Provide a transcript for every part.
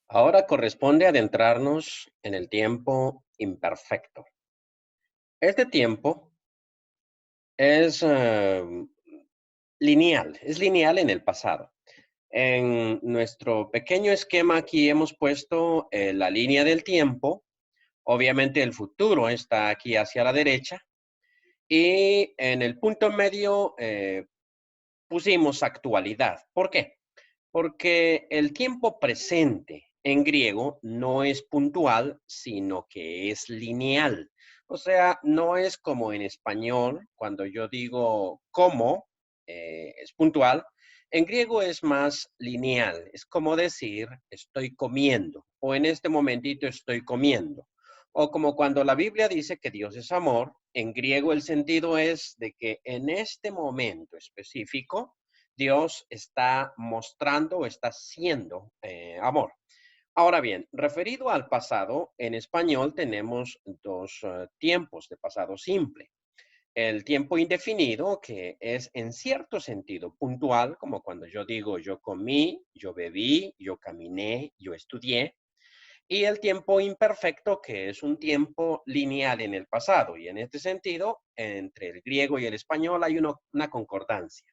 Ahora corresponde adentrarnos en el tiempo imperfecto. Este tiempo es lineal, es lineal en el pasado. En nuestro pequeño esquema aquí hemos puesto la línea del tiempo. Obviamente el futuro está aquí hacia la derecha y en el punto medio pusimos actualidad. ¿Por qué? Porque el tiempo presente en griego no es puntual, sino que es lineal. O sea, no es como en español, cuando yo digo como, es puntual. En griego es más lineal. Es como decir estoy comiendo o en este momentito estoy comiendo. O como cuando la Biblia dice que Dios es amor, en griego el sentido es de que en este momento específico Dios está mostrando o está siendo amor. Ahora bien, referido al pasado, en español tenemos dos tiempos de pasado simple. El tiempo indefinido, que es en cierto sentido puntual, como cuando yo digo yo comí, yo bebí, yo caminé, yo estudié. Y el tiempo imperfecto, que es un tiempo lineal en el pasado. Y en este sentido, entre el griego y el español hay una concordancia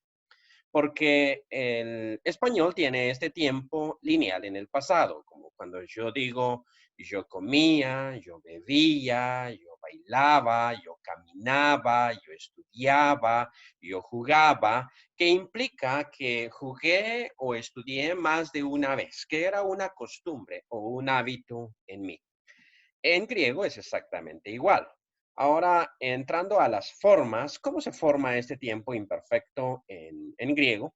porque el español tiene este tiempo lineal en el pasado, como cuando yo digo yo comía, yo bebía, yo bailaba, yo caminaba, yo estudiaba, yo jugaba, que implica que jugué o estudié más de una vez, que era una costumbre o un hábito en mí. En griego es exactamente igual. Ahora, entrando a las formas, ¿cómo se forma este tiempo imperfecto en griego?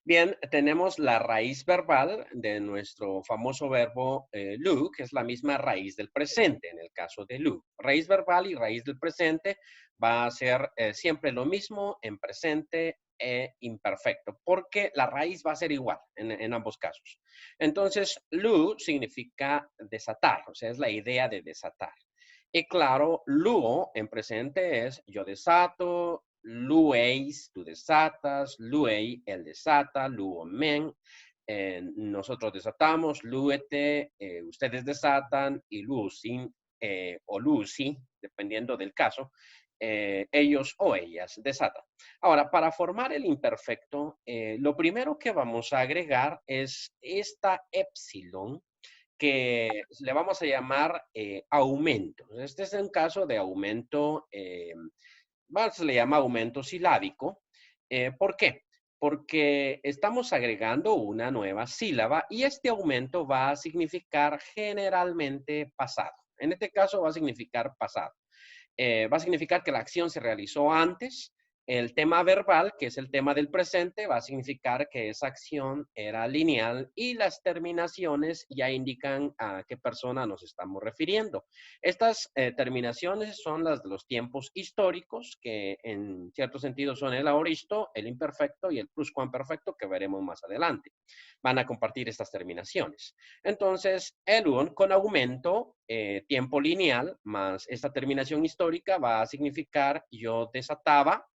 Bien, tenemos la raíz verbal de nuestro famoso verbo lu, que es la misma raíz del presente en el caso de lu. Raíz verbal y raíz del presente va a ser siempre lo mismo en presente e imperfecto, porque la raíz va a ser igual en ambos casos. Entonces, lu significa desatar, o sea, es la idea de desatar. Y claro, luo en presente es yo desato, lueis, tú desatas, luei, él desata, luomen, nosotros desatamos, luete, ustedes desatan, y lucin o luci, dependiendo del caso, ellos o ellas desatan. Ahora, para formar el imperfecto, lo primero que vamos a agregar es esta epsilon, que le vamos a llamar aumento. Este es un caso de aumento, se le llama aumento silábico. ¿Por qué? Porque estamos agregando una nueva sílaba y este aumento va a significar generalmente pasado. En este caso va a significar pasado. Va a significar que la acción se realizó antes. El tema verbal, que es el tema del presente, va a significar que esa acción era lineal y las terminaciones ya indican a qué persona nos estamos refiriendo. Estas terminaciones son las de los tiempos históricos, que en cierto sentido son el aoristo, el imperfecto y el pluscuamperfecto, que veremos más adelante. Van a compartir estas terminaciones. Entonces, elun con aumento, tiempo lineal, más esta terminación histórica va a significar yo desataba.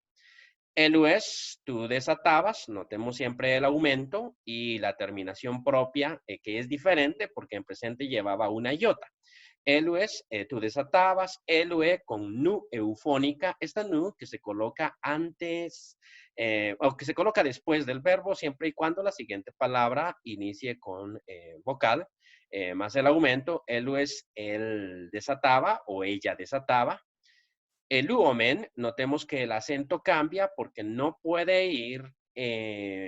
Elues, tú desatabas, notemos siempre el aumento y la terminación propia, que es diferente porque en presente llevaba una iota. Elues, tú desatabas, elue con nu eufónica, esta nu que se coloca antes o que se coloca después del verbo siempre y cuando la siguiente palabra inicie con vocal, más el aumento, elues, él desataba o ella desataba. El uomen, notemos que el acento cambia porque no puede ir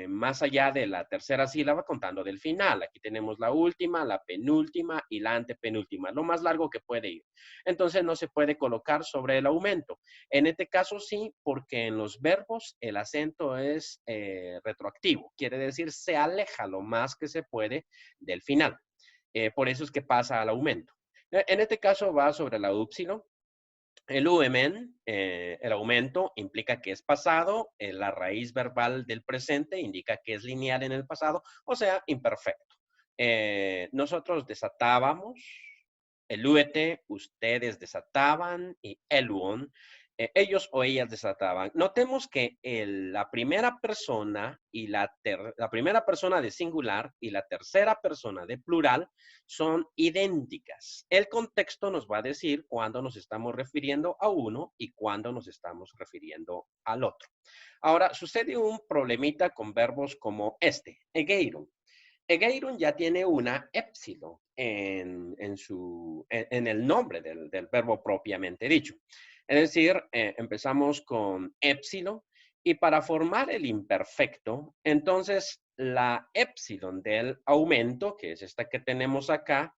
más allá de la tercera sílaba contando del final. Aquí tenemos la última, la penúltima y la antepenúltima, lo más largo que puede ir. Entonces no se puede colocar sobre el aumento. En este caso sí, porque en los verbos el acento es retroactivo, quiere decir se aleja lo más que se puede del final. Por eso es que pasa al aumento. En este caso va sobre la upsilon. El UMN, el aumento, implica que es pasado, la raíz verbal del presente indica que es lineal en el pasado, o sea, imperfecto. Nosotros desatábamos, el UET, ustedes desataban, y el UON. ellos o ellas desataban. Notemos que la primera persona y la primera persona de singular y la tercera persona de plural son idénticas. El contexto nos va a decir cuándo nos estamos refiriendo a uno y cuándo nos estamos refiriendo al otro. Ahora, sucede un problemita con verbos como este, egeiron. Egeiron ya tiene una épsilon en el nombre del verbo propiamente dicho. Es decir, empezamos con épsilon y para formar el imperfecto, entonces la épsilon del aumento, que es esta que tenemos acá,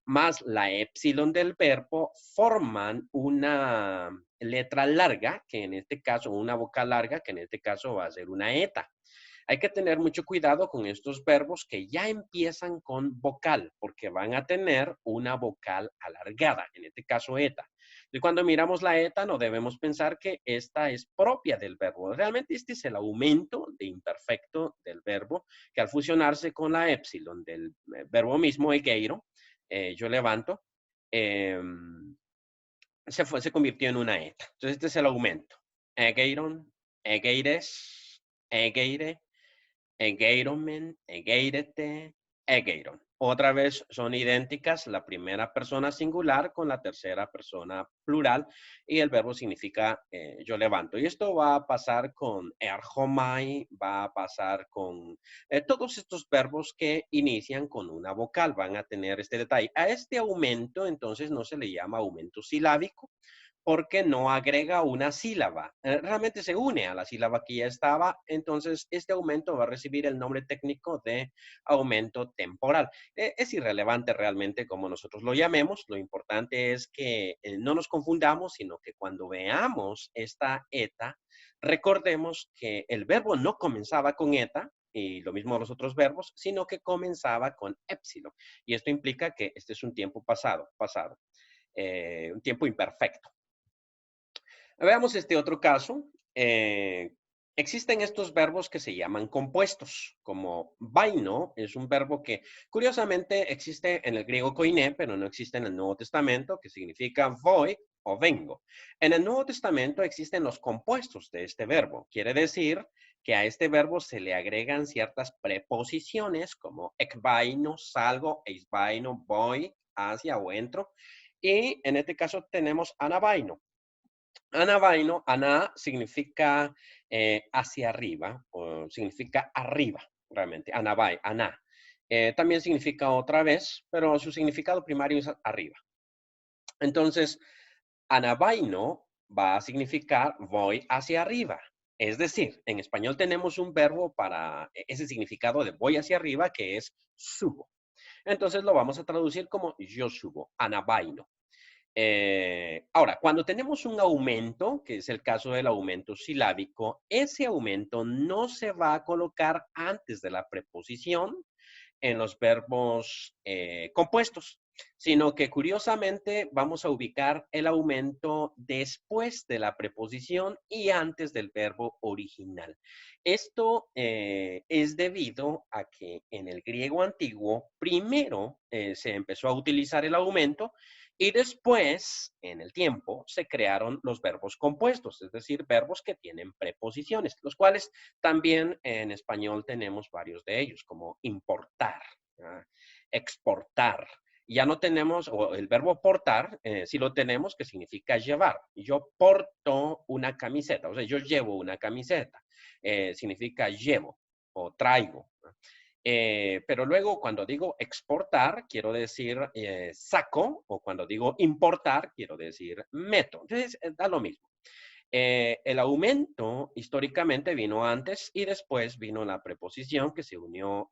más la épsilon del verbo, forman una letra larga, que en este caso, una vocal larga, que en este caso va a ser una eta. Hay que tener mucho cuidado con estos verbos que ya empiezan con vocal, porque van a tener una vocal alargada, en este caso eta. Y cuando miramos la eta, no debemos pensar que esta es propia del verbo. Realmente este es el aumento de imperfecto del verbo, que al fusionarse con la épsilon del verbo mismo, egeiro, yo levanto, eh, se convirtió en una eta. Entonces este es el aumento. Egeiron, egeires, egeire, egeiromen, egeirete, egeiron. Otra vez son idénticas la primera persona singular con la tercera persona plural y el verbo significa yo levanto. Y esto va a pasar con erhomai, va a pasar con todos estos verbos que inician con una vocal, van a tener este detalle. A este aumento entonces no se le llama aumento silábico, porque no agrega una sílaba. Realmente se une a la sílaba que ya estaba, entonces este aumento va a recibir el nombre técnico de aumento temporal. Es irrelevante realmente como nosotros lo llamemos, lo importante es que no nos confundamos, sino que cuando veamos esta eta, recordemos que el verbo no comenzaba con eta, y lo mismo los otros verbos, sino que comenzaba con épsilon. Y esto implica que este es un tiempo pasado, un tiempo imperfecto. Veamos este otro caso. Existen estos verbos que se llaman compuestos, como vaino es un verbo que curiosamente existe en el griego koiné, pero no existe en el Nuevo Testamento, que significa voy o vengo. En el Nuevo Testamento existen los compuestos de este verbo. Quiere decir que a este verbo se le agregan ciertas preposiciones como ekvaino, salgo, eisvaino, voy, hacia o entro. Y en este caso tenemos anavaino. Anavaino, ana significa hacia arriba, o significa arriba, realmente. Anavai, ana. También significa otra vez, pero su significado primario es arriba. Entonces, anavaino va a significar voy hacia arriba. Es decir, en español tenemos un verbo para ese significado de voy hacia arriba, que es subo. Entonces lo vamos a traducir como yo subo, anavaino. Ahora, cuando tenemos un aumento, que es el caso del aumento silábico, ese aumento no se va a colocar antes de la preposición en los verbos compuestos, sino que curiosamente vamos a ubicar el aumento después de la preposición y antes del verbo original. Esto es debido a que en el griego antiguo primero se empezó a utilizar el aumento y después, en el tiempo, se crearon los verbos compuestos, es decir, verbos que tienen preposiciones, los cuales también en español tenemos varios de ellos, como importar, exportar. Ya no tenemos, o el verbo portar, sí lo tenemos, que significa llevar. Yo porto una camiseta, o sea, yo llevo una camiseta. Significa llevo o traigo. Pero luego cuando digo exportar, quiero decir saco, o cuando digo importar, quiero decir meto. Entonces, da lo mismo. El aumento históricamente vino antes y después vino la preposición que se unió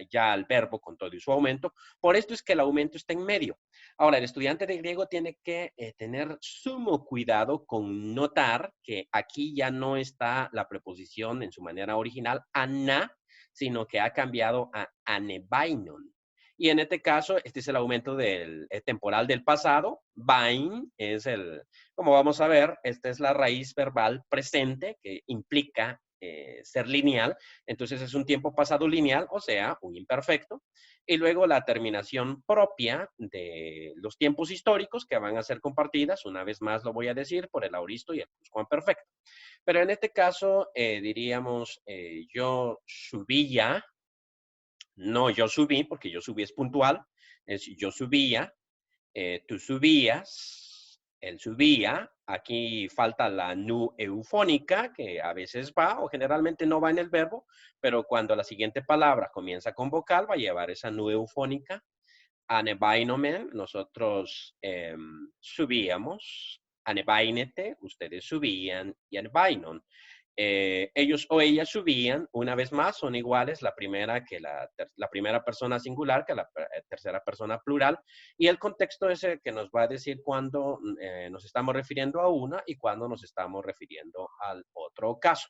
ya al verbo con todo y su aumento. Por esto es que el aumento está en medio. Ahora, el estudiante de griego tiene que tener sumo cuidado con notar que aquí ya no está la preposición en su manera original, ana, sino que ha cambiado a anebainon. Y en este caso, este es el aumento del temporal del pasado. Bain es como vamos a ver, esta es la raíz verbal presente que implica ser lineal, entonces es un tiempo pasado lineal, o sea, un imperfecto. Y luego la terminación propia de los tiempos históricos que van a ser compartidas, una vez más lo voy a decir, por el aoristo y el pluscuamperfecto. Pero en este caso diríamos yo subía, no yo subí, porque yo subí es puntual, es yo subía, tú subías, él subía, aquí falta la nu eufónica, que a veces va o generalmente no va en el verbo, pero cuando la siguiente palabra comienza con vocal va a llevar esa nu eufónica. Anebainomen, nosotros subíamos, anebainete, ustedes subían, y anebainon. Ellos o ellas subían, una vez más, son iguales la primera que la primera persona singular que la tercera persona plural, y el contexto es el que nos va a decir cuándo nos estamos refiriendo a una y cuándo nos estamos refiriendo al otro caso.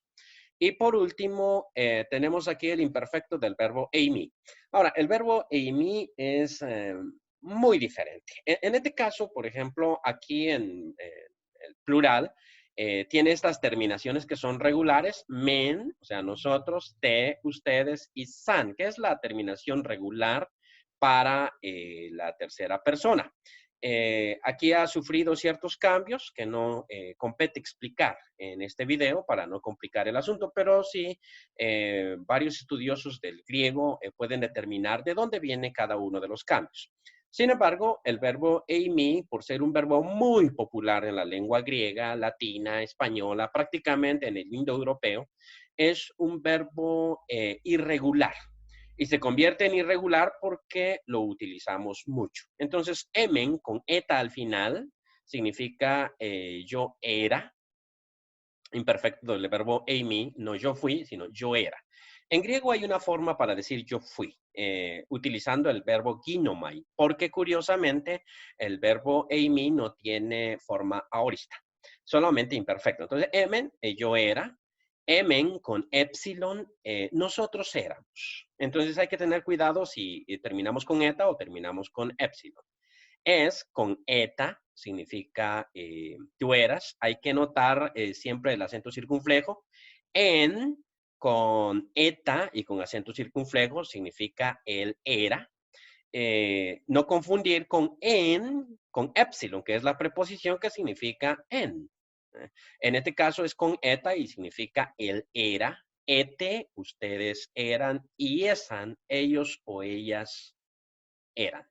Y por último, tenemos aquí el imperfecto del verbo eimi. Ahora, el verbo eimi es muy diferente. En este caso, por ejemplo, aquí en el plural, tiene estas terminaciones que son regulares, men, o sea, nosotros, te, ustedes y san, que es la terminación regular para la tercera persona. Aquí ha sufrido ciertos cambios que no compete explicar en este video para no complicar el asunto, pero sí varios estudiosos del griego pueden determinar de dónde viene cada uno de los cambios. Sin embargo, el verbo eimi, por ser un verbo muy popular en la lengua griega, latina, española, prácticamente en el indoeuropeo, es un verbo irregular y se convierte en irregular porque lo utilizamos mucho. Entonces, emen con eta al final significa yo era, imperfecto del verbo eimi, no yo fui, sino yo era. En griego hay una forma para decir yo fui, utilizando el verbo ginomai, porque curiosamente el verbo eimi no tiene forma aorista, solamente imperfecto. Entonces, emen, yo era, emen con epsilon, nosotros éramos. Entonces hay que tener cuidado si terminamos con eta o terminamos con epsilon. Es con eta, significa tú eras. Hay que notar siempre el acento circunflejo. En, con eta y con acento circunflejo, significa él era. No confundir con epsilon, que es la preposición que significa en. En este caso es con eta y significa él era. Ete, ustedes eran. Y esan, ellos o ellas eran.